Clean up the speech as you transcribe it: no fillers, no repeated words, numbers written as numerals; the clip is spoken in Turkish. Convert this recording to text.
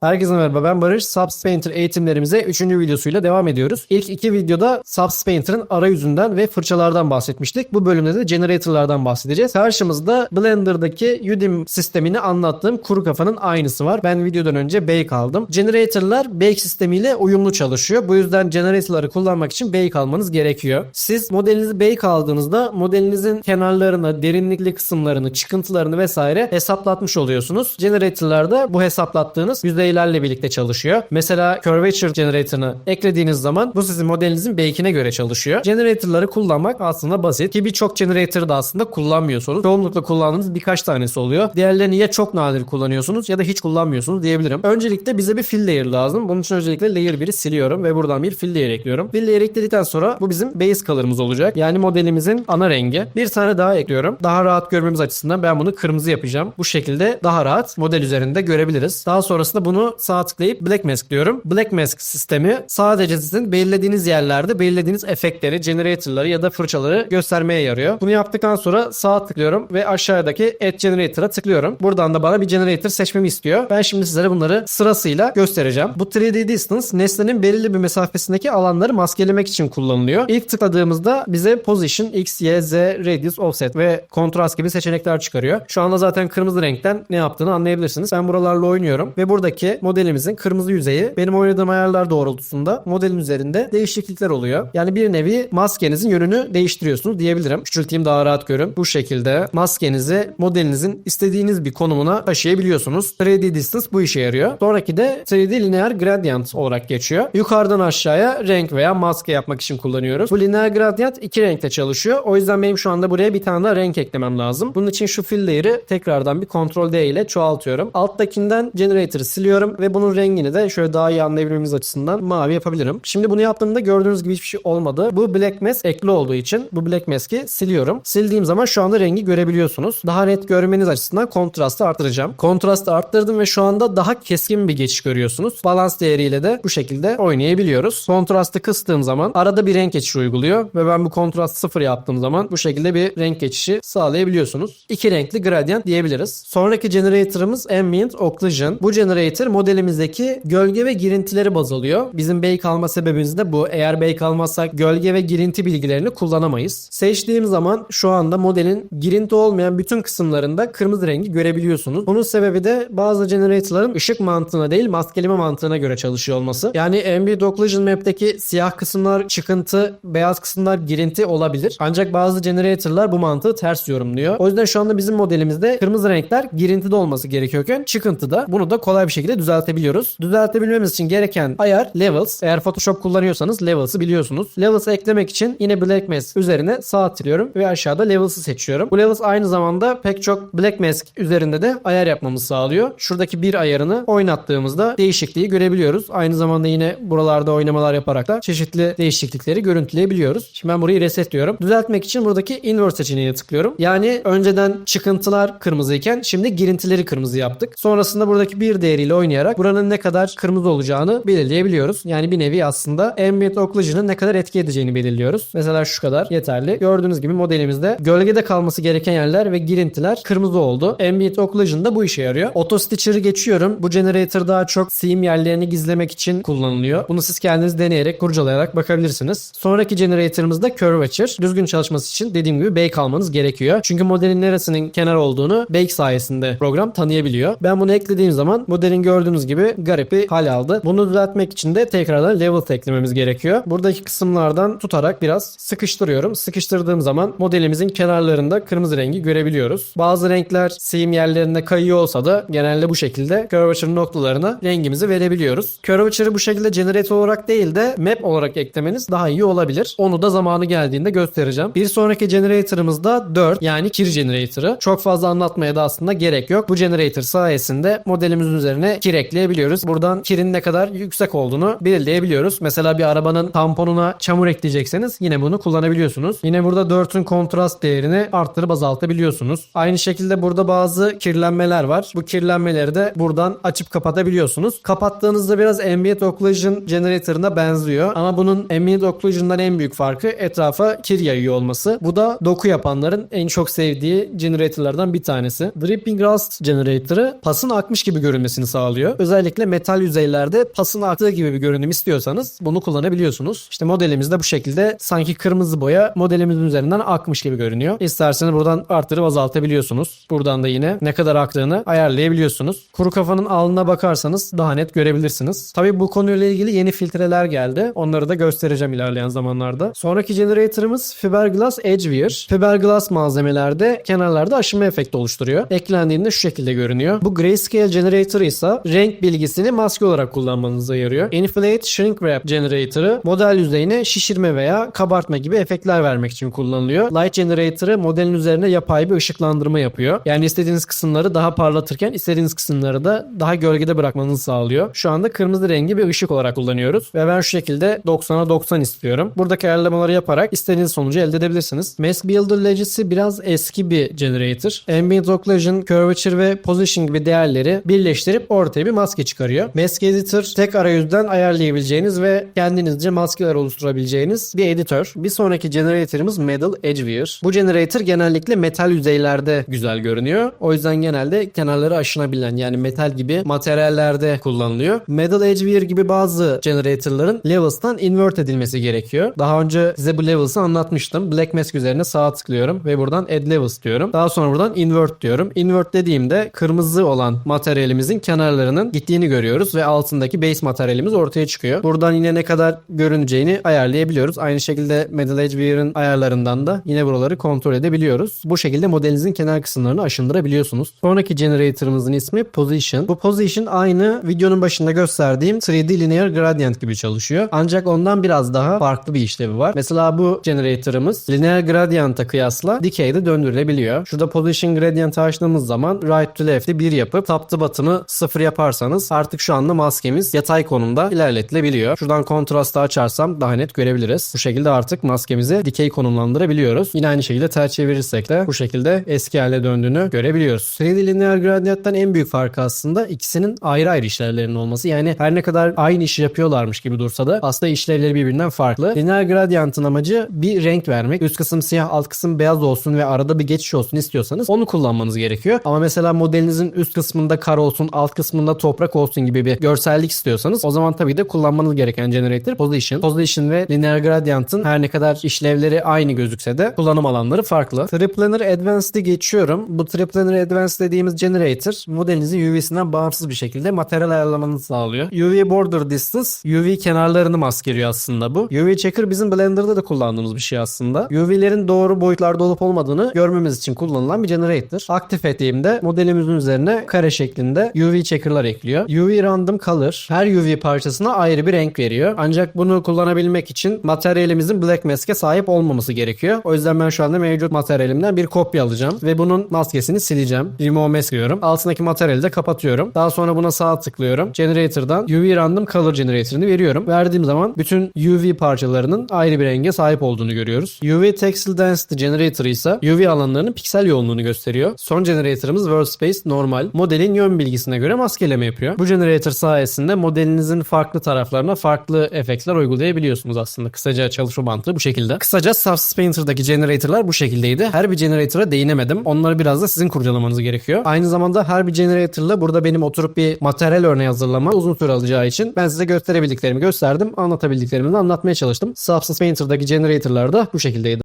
Herkese merhaba, ben Barış. Substance Painter eğitimlerimize 3. videosuyla devam ediyoruz. İlk 2 videoda Substance Painter'ın arayüzünden ve fırçalardan bahsetmiştik. Bu bölümde de generator'lardan bahsedeceğiz. Karşımızda Blender'daki Udemy sistemini anlattığım kuru kafanın aynısı var. Ben videodan önce Bake aldım. Generator'lar Bake sistemiyle uyumlu çalışıyor. Bu yüzden generator'ları kullanmak için Bake almanız gerekiyor. Siz modelinizi Bake aldığınızda modelinizin kenarlarını, derinlikli kısımlarını, çıkıntılarını vesaire hesaplatmış oluyorsunuz. Generator'larda bu hesaplattığınız yüzeylerle birlikte çalışıyor. Mesela Curvature Generator'ını eklediğiniz zaman bu sizin modelinizin bake'ine göre çalışıyor. Generator'ları kullanmak aslında basit ki birçok generator'ı da aslında kullanmıyorsunuz. Çoğunlukla kullandığınız birkaç tanesi oluyor. Diğerlerini ya çok nadir kullanıyorsunuz ya da hiç kullanmıyorsunuz diyebilirim. Öncelikle bize bir fill layer lazım. Bunun için öncelikle layer 1'i siliyorum ve buradan bir fill layer ekliyorum. Fill layer ekledikten sonra bu bizim base color'ımız olacak. Yani modelimizin ana rengi. Bir tane daha ekliyorum. Daha rahat görmemiz açısından ben bunu kırmızı yapacağım. Bu şekilde daha rahat model üzerinde görebiliriz. Daha sonrasında bunu sağ tıklayıp Black Mask diyorum. Black Mask sistemi sadece sizin belirlediğiniz yerlerde belirlediğiniz efektleri, generator'ları ya da fırçaları göstermeye yarıyor. Bunu yaptıktan sonra sağ tıklıyorum ve aşağıdaki Add Generator'a tıklıyorum. Buradan da bana bir generator seçmemi istiyor. Ben şimdi sizlere bunları sırasıyla göstereceğim. Bu 3D Distance nesnenin belirli bir mesafesindeki alanları maskelemek için kullanılıyor. İlk tıkladığımızda bize Position, X, Y, Z, Radius, Offset ve Contrast gibi seçenekler çıkarıyor. Şu anda zaten kırmızı renkten ne yaptığını anlayabilirsiniz. Ben buralarla oynuyorum ve buradaki modelimizin kırmızı yüzeyi benim oynadığım ayarlar doğrultusunda modelin üzerinde değişiklikler oluyor. Yani bir nevi maskenizin yönünü değiştiriyorsunuz diyebilirim. Küçülteyim daha rahat görün. Bu şekilde maskenizi modelinizin istediğiniz bir konumuna taşıyabiliyorsunuz. 3D Distance bu işe yarıyor. Sonraki de 3D Linear Gradient olarak geçiyor. Yukarıdan aşağıya renk veya maske yapmak için kullanıyoruz. Bu Linear Gradient iki renkte çalışıyor. O yüzden benim şu anda buraya bir tane daha renk eklemem lazım. Bunun için şu fill layer'ı tekrardan bir Ctrl D ile çoğaltıyorum. Alttakinden Generator'ı siliyorum ve bunun rengini de şöyle daha iyi anlayabilmemiz açısından mavi yapabilirim. Şimdi bunu yaptığımda gördüğünüz gibi hiçbir şey olmadı. Bu Black Mask ekli olduğu için bu Black Mask'i siliyorum. Sildiğim zaman şu anda rengi görebiliyorsunuz. Daha net görmeniz açısından kontrastı arttıracağım. Kontrastı arttırdım ve şu anda daha keskin bir geçiş görüyorsunuz. Balans değeriyle de bu şekilde oynayabiliyoruz. Kontrastı kıstığım zaman arada bir renk geçişi uyguluyor ve ben bu kontrast 0 yaptığım zaman bu şekilde bir renk geçişi sağlayabiliyorsunuz. İki renkli gradient diyebiliriz. Sonraki generator'ımız Ambient Occlusion. Bu generator modelimizdeki gölge ve girintileri baz alıyor. Bizim bake alma sebebimiz de bu. Eğer bake almazsak gölge ve girinti bilgilerini kullanamayız. Seçtiğim zaman şu anda modelin girinti olmayan bütün kısımlarında kırmızı rengi görebiliyorsunuz. Bunun sebebi de bazı generator'ların ışık mantığına değil maskeleme mantığına göre çalışıyor olması. Yani Ambient Occlusion Map'teki siyah kısımlar çıkıntı, beyaz kısımlar girinti olabilir. Ancak bazı generator'lar bu mantığı ters yorumluyor. O yüzden şu anda bizim modelimizde kırmızı renkler girintide olması gerekiyorken çıkıntıda. Bunu da kolay bir şekilde düzeltebiliyoruz. Düzeltebilmemiz için gereken ayar Levels. Eğer Photoshop kullanıyorsanız Levels'ı biliyorsunuz. Levels'ı eklemek için yine Black Mask üzerine sağ tıklıyorum ve aşağıda Levels'ı seçiyorum. Bu Levels aynı zamanda pek çok Black Mask üzerinde de ayar yapmamızı sağlıyor. Şuradaki bir ayarını oynattığımızda değişikliği görebiliyoruz. Aynı zamanda yine buralarda oynamalar yaparak da çeşitli değişiklikleri görüntüleyebiliyoruz. Şimdi ben burayı resetliyorum. Düzeltmek için buradaki Invert seçeneğine tıklıyorum. Yani önceden çıkıntılar kırmızıyken şimdi girintileri kırmızı yaptık. Sonrasında buradaki bir değeriyle oynayarak buranın ne kadar kırmızı olacağını belirleyebiliyoruz. Yani bir nevi aslında Ambient Occlusion'ın ne kadar etki edeceğini belirliyoruz. Mesela şu kadar yeterli. Gördüğünüz gibi modelimizde gölgede kalması gereken yerler ve girintiler kırmızı oldu. Ambient Occlusion da bu işe yarıyor. Auto Stitcher'ı geçiyorum. Bu generator daha çok seam yerlerini gizlemek için kullanılıyor. Bunu siz kendiniz deneyerek, kurcalayarak bakabilirsiniz. Sonraki generator'ımız da Curvature. Düzgün çalışması için dediğim gibi bake almanız gerekiyor. Çünkü modelin neresinin kenar olduğunu bake sayesinde program tanıyabiliyor. Ben bunu eklediğim zaman modelin gördüğünüz gibi garip bir hal aldı. Bunu düzeltmek için de tekrardan level eklememiz gerekiyor. Buradaki kısımlardan tutarak biraz sıkıştırıyorum. Sıkıştırdığım zaman modelimizin kenarlarında kırmızı rengi görebiliyoruz. Bazı renkler seam yerlerinde kayıyor olsa da genelde bu şekilde curvature noktalarına rengimizi verebiliyoruz. Curvature'ı bu şekilde generator olarak değil de map olarak eklemeniz daha iyi olabilir. Onu da zamanı geldiğinde göstereceğim. Bir sonraki generator'ımız da 4 yani kir generator'ı. Çok fazla anlatmaya da aslında gerek yok. Bu generator sayesinde modelimizin üzerine kir ekleyebiliyoruz. Buradan kirin ne kadar yüksek olduğunu belirleyebiliyoruz. Mesela bir arabanın tamponuna çamur ekleyecekseniz yine bunu kullanabiliyorsunuz. Yine burada 4'ün kontrast değerini arttırıp azaltabiliyorsunuz. Aynı şekilde burada bazı kirlenmeler var. Bu kirlenmeleri de buradan açıp kapatabiliyorsunuz. Kapattığınızda biraz Ambient Occlusion Generator'ına benziyor. Ama bunun Ambient Occlusion'dan en büyük farkı etrafa kir yayıyor olması. Bu da doku yapanların en çok sevdiği generator'lardan bir tanesi. Dripping Rust Generator'ı pasın akmış gibi görünmesini sağlıyor. sağlıyor. Özellikle metal yüzeylerde pasın aktığı gibi bir görünüm istiyorsanız bunu kullanabiliyorsunuz. İşte modelimiz de bu şekilde sanki kırmızı boya modelimizin üzerinden akmış gibi görünüyor. İsterseniz buradan arttırıp azaltabiliyorsunuz. Buradan da yine ne kadar aktığını ayarlayabiliyorsunuz. Kuru kafanın alnına bakarsanız daha net görebilirsiniz. Tabii bu konuyla ilgili yeni filtreler geldi. Onları da göstereceğim ilerleyen zamanlarda. Sonraki generator'ımız Fiberglass Edgewear. Fiberglass malzemelerde kenarlarda aşınma efekti oluşturuyor. Eklendiğinde şu şekilde görünüyor. Bu Grayscale Generator ise renk bilgisini maske olarak kullanmanıza yarıyor. Inflate Shrink Wrap Generator'ı model yüzeyine şişirme veya kabartma gibi efektler vermek için kullanılıyor. Light Generator'ı modelin üzerine yapay bir ışıklandırma yapıyor. Yani istediğiniz kısımları daha parlatırken istediğiniz kısımları da daha gölgede bırakmanızı sağlıyor. Şu anda kırmızı rengi bir ışık olarak kullanıyoruz. Ve ben şu şekilde 90'a 90 istiyorum. Buradaki ayarlamaları yaparak istediğiniz sonucu elde edebilirsiniz. Mask Builder Legacy biraz eski bir generator. Ambient Occlusion, Curvature ve Position gibi değerleri birleştirip ortaya bir maske çıkarıyor. Mask Editor tek arayüzden ayarlayabileceğiniz ve kendinizce maskeler oluşturabileceğiniz bir editör. Bir sonraki generator'ımız Metal Edgewear. Bu generator genellikle metal yüzeylerde güzel görünüyor. O yüzden genelde kenarları aşınabilen yani metal gibi materyallerde kullanılıyor. Metal Edgewear gibi bazı generator'ların levels'tan invert edilmesi gerekiyor. Daha önce size bu levels'ı anlatmıştım. Black Mask üzerine sağ tıklıyorum ve buradan Add Levels diyorum. Daha sonra buradan Invert diyorum. Invert dediğimde kırmızı olan materyalimizin kenarlarının gittiğini görüyoruz ve altındaki base materyalimiz ortaya çıkıyor. Buradan yine ne kadar görüneceğini ayarlayabiliyoruz. Aynı şekilde Metal Edgewear'ın ayarlarından da yine buraları kontrol edebiliyoruz. Bu şekilde modelinizin kenar kısımlarını aşındırabiliyorsunuz. Sonraki generator'ımızın ismi Position. Bu Position aynı videonun başında gösterdiğim 3D Linear Gradient gibi çalışıyor. Ancak ondan biraz daha farklı bir işlevi var. Mesela bu generator'ımız Linear Gradient'a kıyasla dikeyde döndürülebiliyor. Şurada Position Gradient'ı açtığımız zaman Right to Left'i 1 yapıp Top to Bottom'ı 0 yaparsanız artık şu anda maskemiz yatay konumda ilerletilebiliyor. Şuradan kontrastı açarsam daha net görebiliriz. Bu şekilde artık maskemizi dikey konumlandırabiliyoruz. Yine aynı şekilde ters çevirirsek de bu şekilde eski hale döndüğünü görebiliyoruz. 3D Linear Gradient'ten en büyük farkı aslında ikisinin ayrı ayrı işlevlerinin olması. Yani her ne kadar aynı işi yapıyorlarmış gibi dursa da aslında işlevleri birbirinden farklı. Linear Gradient'ın amacı bir renk vermek. Üst kısım siyah, alt kısım beyaz olsun ve arada bir geçiş olsun istiyorsanız onu kullanmanız gerekiyor. Ama mesela modelinizin üst kısmında kar olsun, alt kısmında toprak olsun gibi bir görsellik istiyorsanız o zaman tabii de kullanmanız gereken generator Position. Position ve Linear Gradient'ın her ne kadar işlevleri aynı gözükse de kullanım alanları farklı. Triplanar Advanced'i geçiyorum. Bu Triplanar Advanced dediğimiz generator modelinizin UV'sinden bağımsız bir şekilde materyal ayarlamanızı sağlıyor. UV Border Distance, UV kenarlarını maskeliyor aslında bu. UV Checker bizim Blender'da da kullandığımız bir şey aslında. UV'lerin doğru boyutlarda olup olmadığını görmemiz için kullanılan bir generator. Aktif ettiğimde modelimizin üzerine kare şeklinde UV checker'lar ekliyor. UV Random Color her UV parçasına ayrı bir renk veriyor. Ancak bunu kullanabilmek için materyalimizin Black Mask'e sahip olmaması gerekiyor. O yüzden ben şu anda mevcut materyalimden bir kopya alacağım ve bunun maskesini sileceğim. Remove Mask diyorum. Altındaki materyali de kapatıyorum. Daha sonra buna sağ tıklıyorum. Generator'dan UV Random Color Generator'ını veriyorum. Verdiğim zaman bütün UV parçalarının ayrı bir renge sahip olduğunu görüyoruz. UV Textile Density Generator ise UV alanlarının piksel yoğunluğunu gösteriyor. Son generator'ımız Workspace Normal. Modelin yön bilgisine göre maskeleme yapıyor. Bu generator sayesinde modelinizin farklı taraflarına farklı efektler uygulayabiliyorsunuz aslında. Kısaca çalışma mantığı bu şekilde. Kısaca Substance Painter'daki generator'lar bu şekildeydi. Her bir generator'a değinemedim. Onları biraz da sizin kurcalamanız gerekiyor. Aynı zamanda her bir generator'la burada benim oturup bir materyal örneği hazırlama uzun süre alacağı için ben size gösterebildiklerimi gösterdim. Anlatabildiklerimi de anlatmaya çalıştım. Substance Painter'daki generator'lar da bu şekildeydi.